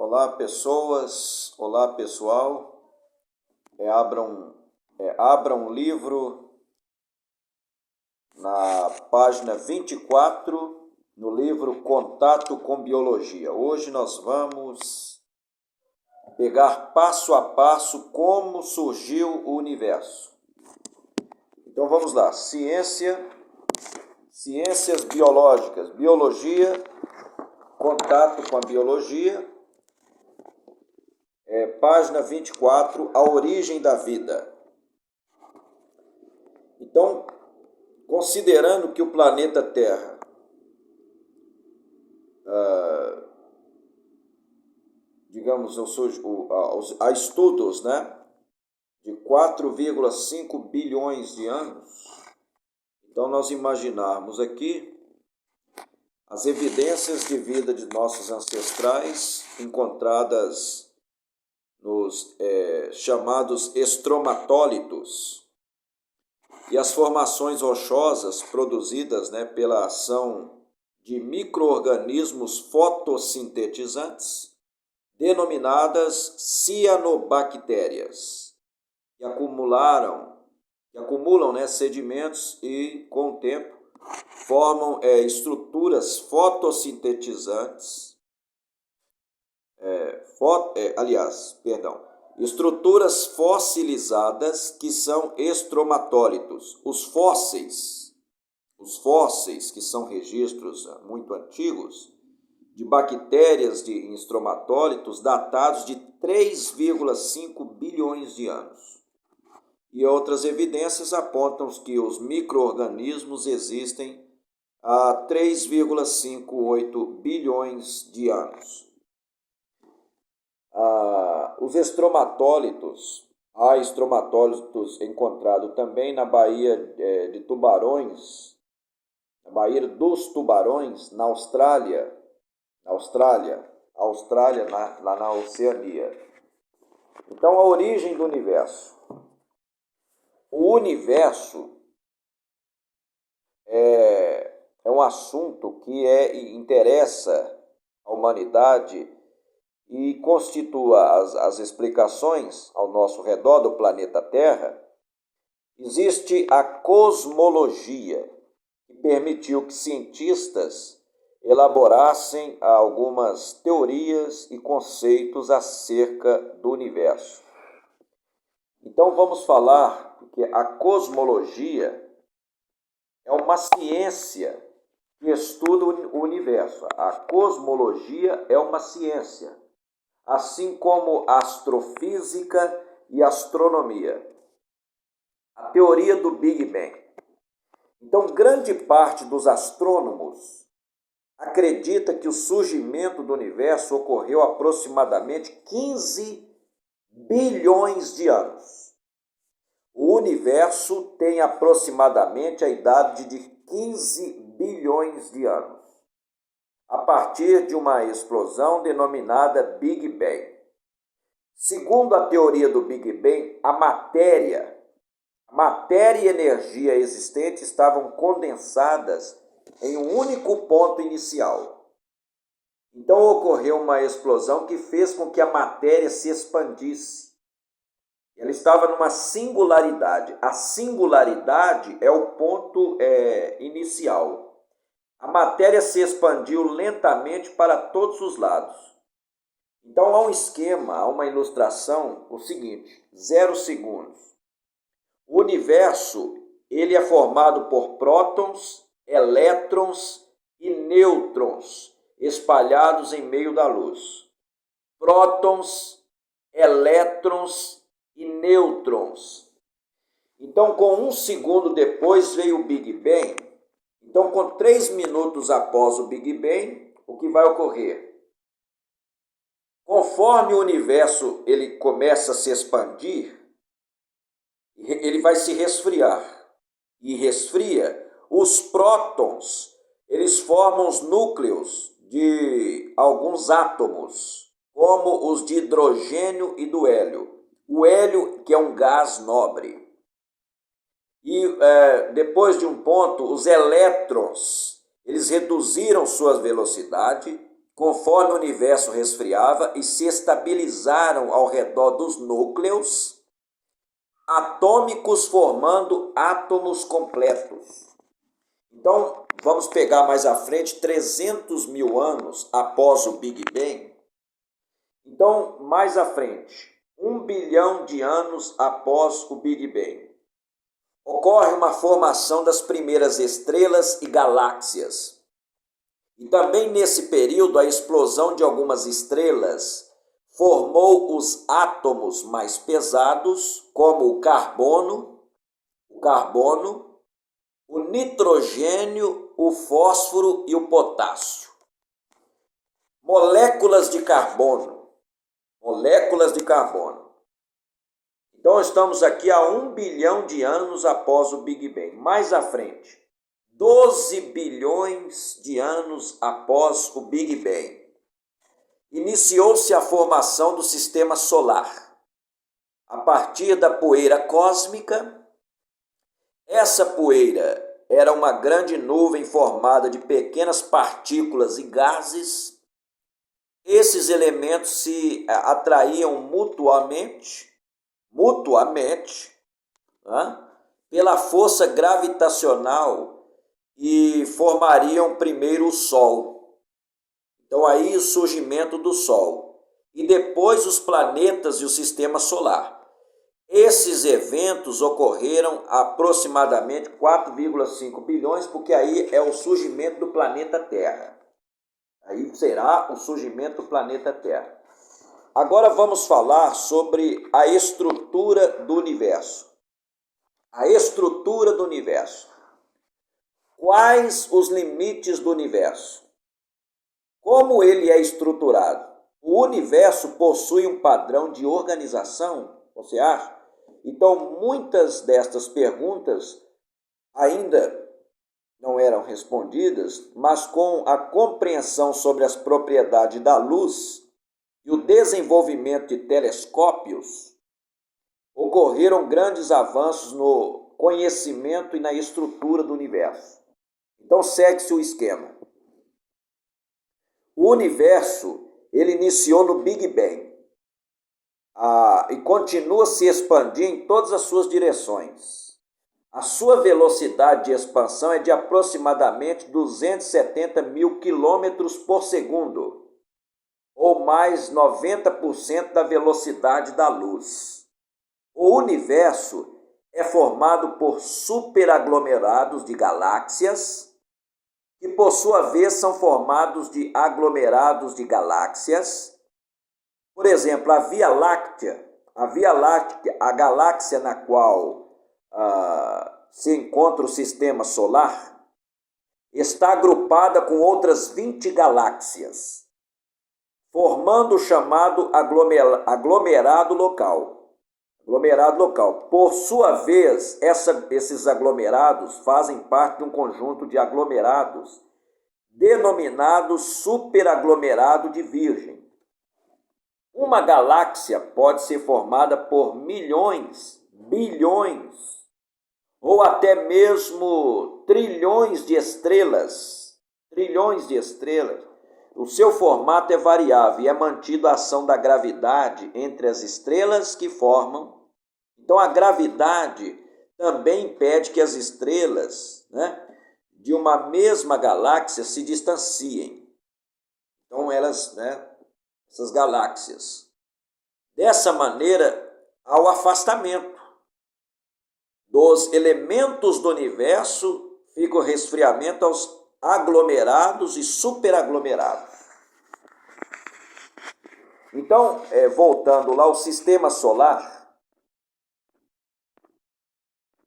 Olá, pessoas. Olá, pessoal. Abram um livro na página 24, no livro Contato com Biologia. Hoje nós vamos pegar passo a passo como surgiu o universo. Então vamos lá. Ciências biológicas, biologia, contato com a biologia. Página 24, a origem da vida. Então, considerando que o planeta Terra há estudos, de 4,5 bilhões de anos, então nós imaginarmos aqui as evidências de vida de nossos ancestrais encontradas nos chamados estromatólitos, e as formações rochosas produzidas pela ação de micro-organismos fotossintetizantes, denominadas cianobactérias, que acumulam sedimentos e, com o tempo, formam estruturas fotossintetizantes, estruturas fossilizadas que são estromatólitos. Os fósseis, que são registros muito antigos de bactérias em estromatólitos datados de 3,5 bilhões de anos. E outras evidências apontam que os micro-organismos existem há 3,58 bilhões de anos. Os estromatólitos, há estromatólitos encontrados também na Baía de Tubarões, na Baía dos Tubarões, na Austrália, lá na Oceania. Então, a origem do universo. O universo é um assunto que interessa a humanidade e constitua as explicações ao nosso redor do planeta Terra. Existe a cosmologia, que permitiu que cientistas elaborassem algumas teorias e conceitos acerca do universo. Então vamos falar que a cosmologia é uma ciência que estuda o universo. A cosmologia é uma ciência, assim como a astrofísica e a astronomia. A teoria do Big Bang. Então, grande parte dos astrônomos acredita que o surgimento do universo ocorreu há aproximadamente 15 bilhões de anos. O universo tem aproximadamente a idade de 15 bilhões de anos, a partir de uma explosão denominada Big Bang. Segundo a teoria do Big Bang, a matéria e energia existentes estavam condensadas em um único ponto inicial. Então ocorreu uma explosão que fez com que a matéria se expandisse. Ela estava numa singularidade. A singularidade é o ponto inicial. A matéria se expandiu lentamente para todos os lados. Então há um esquema, há uma ilustração, o seguinte: 0 segundos. O universo ele é formado por prótons, elétrons e nêutrons espalhados em meio da luz. Prótons, elétrons e nêutrons. Então, com 1 segundo depois veio o Big Bang. Então, com 3 minutos após o Big Bang, o que vai ocorrer? Conforme o universo ele começa a se expandir, ele vai se resfriar. E resfria, os prótons, eles formam os núcleos de alguns átomos, como os de hidrogênio e do hélio. O hélio, que é um gás nobre. E depois de um ponto, os elétrons, eles reduziram sua velocidade, conforme o universo resfriava e se estabilizaram ao redor dos núcleos atômicos, formando átomos completos. Então, vamos pegar mais à frente, 300 mil anos após o Big Bang. Então, mais à frente, 1 bilhão de anos após o Big Bang, ocorre uma formação das primeiras estrelas e galáxias. E também nesse período, a explosão de algumas estrelas formou os átomos mais pesados, como o carbono, o nitrogênio, o fósforo e o potássio. Moléculas de carbono. Então, estamos aqui há 1 bilhão de anos após o Big Bang. Mais à frente, 12 bilhões de anos após o Big Bang, iniciou-se a formação do sistema solar. A partir da poeira cósmica, essa poeira era uma grande nuvem formada de pequenas partículas e gases. Esses elementos se atraíam mutuamente, pela força gravitacional e formariam primeiro o Sol. Então aí o surgimento do Sol. E depois os planetas e o sistema solar. Esses eventos ocorreram aproximadamente 4,5 bilhões, porque aí é o surgimento do planeta Terra. Aí será o surgimento do planeta Terra. Agora vamos falar sobre a estrutura do universo. A estrutura do universo. Quais os limites do universo? Como ele é estruturado? O universo possui um padrão de organização, você acha? Então, muitas destas perguntas ainda não eram respondidas, mas com a compreensão sobre as propriedades da luz e o desenvolvimento de telescópios, ocorreram grandes avanços no conhecimento e na estrutura do universo. Então, segue-se o esquema. O universo, ele iniciou no Big Bang e continua a se expandir em todas as suas direções. A sua velocidade de expansão é de aproximadamente 270 mil quilômetros por segundo, ou mais 90% da velocidade da luz. O universo é formado por superaglomerados de galáxias, que por sua vez são formados de aglomerados de galáxias. Por exemplo, a Via Láctea, a galáxia na qual se encontra o sistema solar, está agrupada com outras 20 galáxias, formando o chamado aglomerado local. Por sua vez, esses aglomerados fazem parte de um conjunto de aglomerados denominado superaglomerado de Virgem. Uma galáxia pode ser formada por milhões, bilhões, ou até mesmo trilhões de estrelas. O seu formato é variável e é mantido a ação da gravidade entre as estrelas que formam. Então, a gravidade também impede que as estrelas, de uma mesma galáxia se distanciem. Então, essas galáxias. Dessa maneira, há o afastamento dos elementos do universo, fica o resfriamento aos aglomerados e superaglomerados. Então, voltando lá, o sistema solar.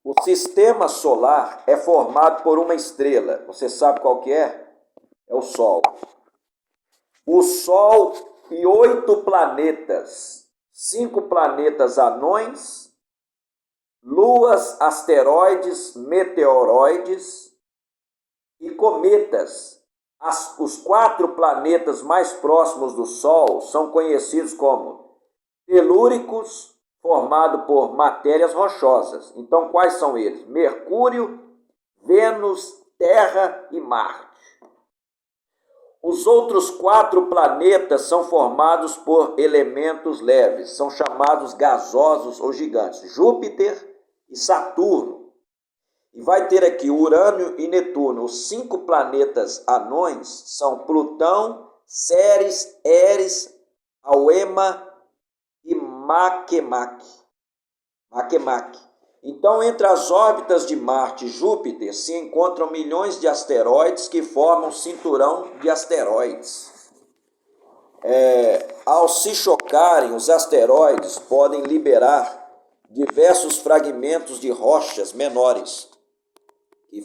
O sistema solar é formado por uma estrela. Você sabe qual que é? É o Sol. O Sol e 8 planetas. 5 planetas anões, luas, asteroides, meteoroides e cometas. Os 4 planetas mais próximos do Sol são conhecidos como telúricos, formados por matérias rochosas. Então, quais são eles? Mercúrio, Vênus, Terra e Marte. Os outros 4 planetas são formados por elementos leves, são chamados gasosos ou gigantes, Júpiter e Saturno. E vai ter aqui Urano e Netuno. Os 5 planetas anões são Plutão, Ceres, Eris, Auema e Makemake. Então, entre as órbitas de Marte e Júpiter se encontram milhões de asteroides que formam um cinturão de asteroides. Ao se chocarem, os asteroides podem liberar diversos fragmentos de rochas menores que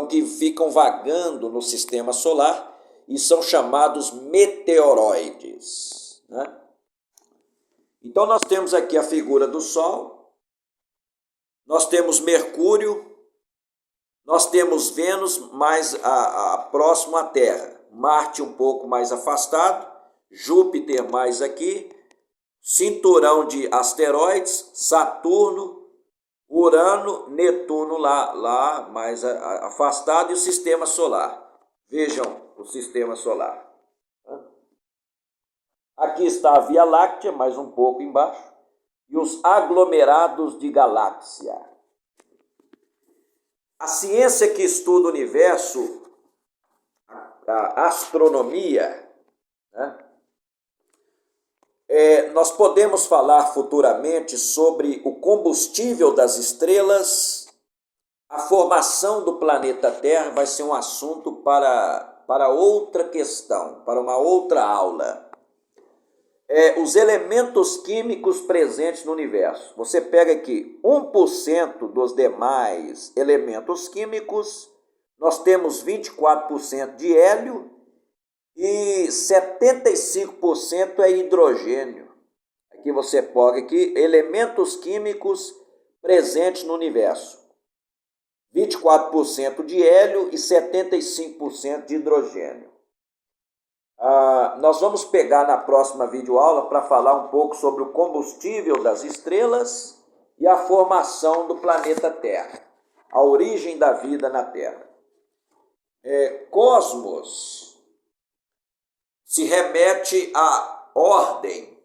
que ficam vagando no sistema solar e são chamados meteoroides, né? Então nós temos aqui a figura do Sol, nós temos Mercúrio, nós temos Vênus mais próximo à Terra, Marte um pouco mais afastado, Júpiter mais aqui, cinturão de asteroides, Saturno, Urano, Netuno lá mais afastado e o sistema solar. Vejam o sistema solar. Aqui está a Via Láctea, mais um pouco embaixo, e os aglomerados de galáxia. A ciência que estuda o universo, a astronomia, né? Nós podemos falar futuramente sobre o combustível das estrelas. A formação do planeta Terra vai ser um assunto para outra questão, para uma outra aula. Os elementos químicos presentes no universo. Você pega aqui 1% dos demais elementos químicos, nós temos 24% de hélio e 75% é hidrogênio. Aqui você pega aqui elementos químicos presentes no universo. 24% de hélio e 75% de hidrogênio. Nós vamos pegar na próxima videoaula para falar um pouco sobre o combustível das estrelas e a formação do planeta Terra, a origem da vida na Terra. Cosmos se remete à ordem,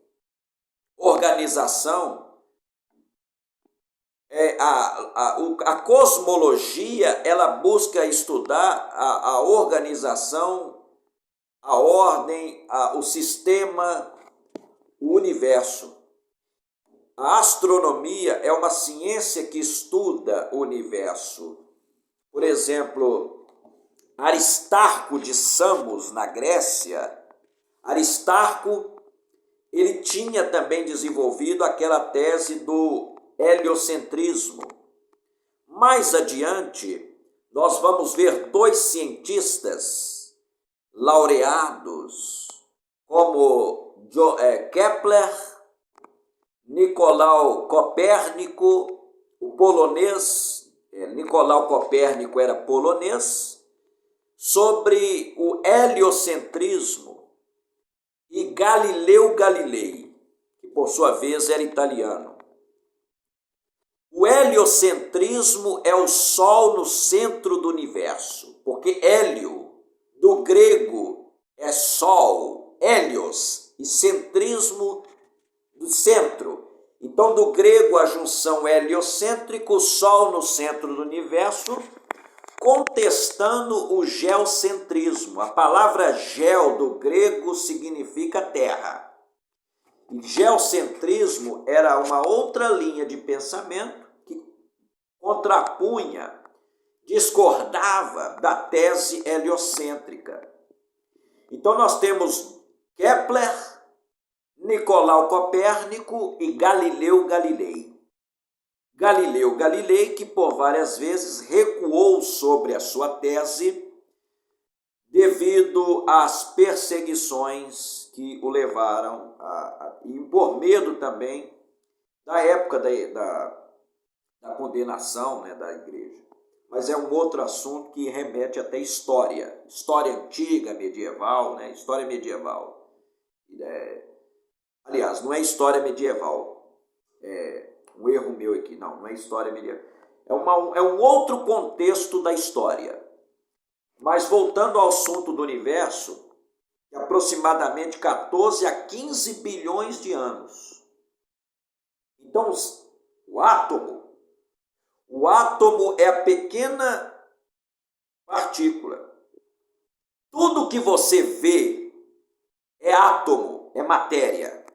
organização. A cosmologia, ela busca estudar a organização, a ordem, o sistema, o universo. A astronomia é uma ciência que estuda o universo. Por exemplo, Aristarco de Samos, na Grécia, Aristarco, ele tinha também desenvolvido aquela tese do heliocentrismo. Mais adiante, nós vamos ver 2 cientistas laureados, como Kepler, Nicolau Copérnico, o polonês, Nicolau Copérnico era polonês, sobre o heliocentrismo, e Galileu Galilei, que por sua vez era italiano. O heliocentrismo é o Sol no centro do universo, porque hélio, do grego, é sol, hélios, e centrismo, do centro. Então, do grego, a junção heliocêntrico, sol no centro do universo, contestando o geocentrismo. A palavra geo do grego significa terra. E geocentrismo era uma outra linha de pensamento que contrapunha, discordava da tese heliocêntrica. Então nós temos Kepler, Nicolau Copérnico e Galileu Galilei. Galileu Galilei, que por várias vezes recuou sobre a sua tese devido às perseguições que o levaram e por medo também da época da condenação, né, da igreja. Mas é um outro assunto que remete até história antiga, medieval, né? História medieval. Aliás, não é história medieval, um erro meu aqui, não é história medieval. É um outro contexto da história. Mas voltando ao assunto do universo, é aproximadamente 14 a 15 bilhões de anos. Então, o átomo é a pequena partícula. Tudo que você vê é átomo, é matéria.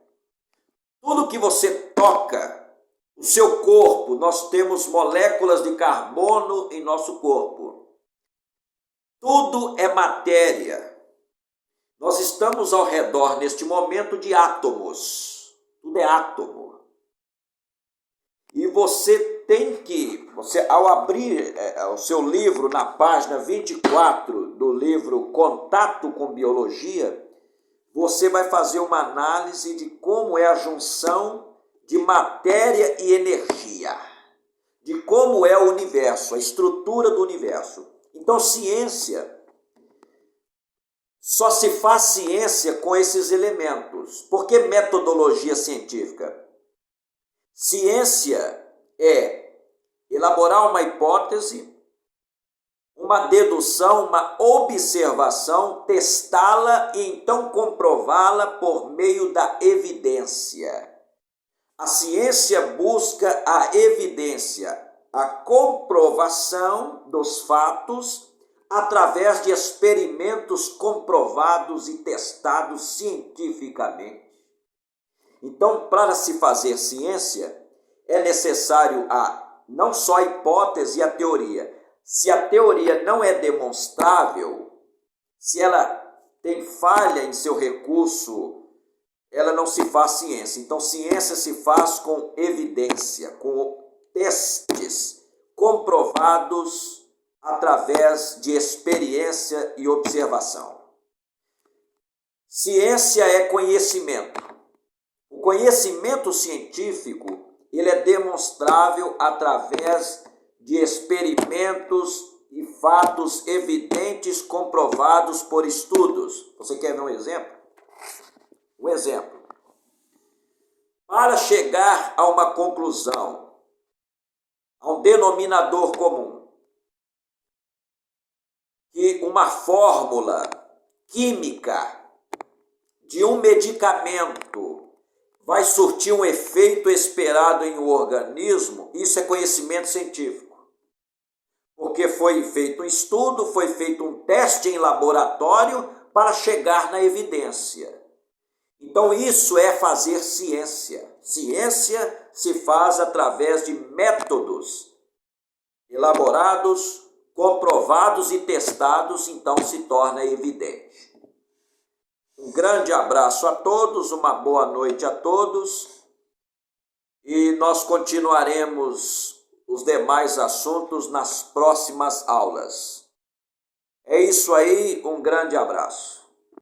Tudo que você toca, o seu corpo, nós temos moléculas de carbono em nosso corpo. Tudo é matéria. Nós estamos ao redor, neste momento, de átomos. Tudo é átomo. E você ao abrir o seu livro, na página 24 do livro Contato com Biologia, você vai fazer uma análise de como é a junção de matéria e energia, de como é o universo, a estrutura do universo. Então, só se faz ciência com esses elementos. Por que metodologia científica? Ciência é elaborar uma hipótese, uma dedução, uma observação, testá-la e então comprová-la por meio da evidência. A ciência busca a evidência, a comprovação dos fatos através de experimentos comprovados e testados cientificamente. Então, para se fazer ciência, é necessário não só a hipótese e a teoria. Se a teoria não é demonstrável, se ela tem falha em seu recurso, ela não se faz ciência. Então, ciência se faz com evidência, com testes comprovados através de experiência e observação. Ciência é conhecimento. O conhecimento científico, ele é demonstrável através de experimentos e fatos evidentes comprovados por estudos. Você quer ver um exemplo? Um exemplo. Para chegar a uma conclusão, a um denominador comum, que uma fórmula química de um medicamento vai surtir um efeito esperado em um organismo, isso é conhecimento científico. Porque foi feito um estudo, foi feito um teste em laboratório para chegar na evidência. Então isso é fazer ciência. Ciência se faz através de métodos elaborados, comprovados e testados, então se torna evidente. Um grande abraço a todos, uma boa noite a todos e nós continuaremos os demais assuntos nas próximas aulas. É isso aí, um grande abraço.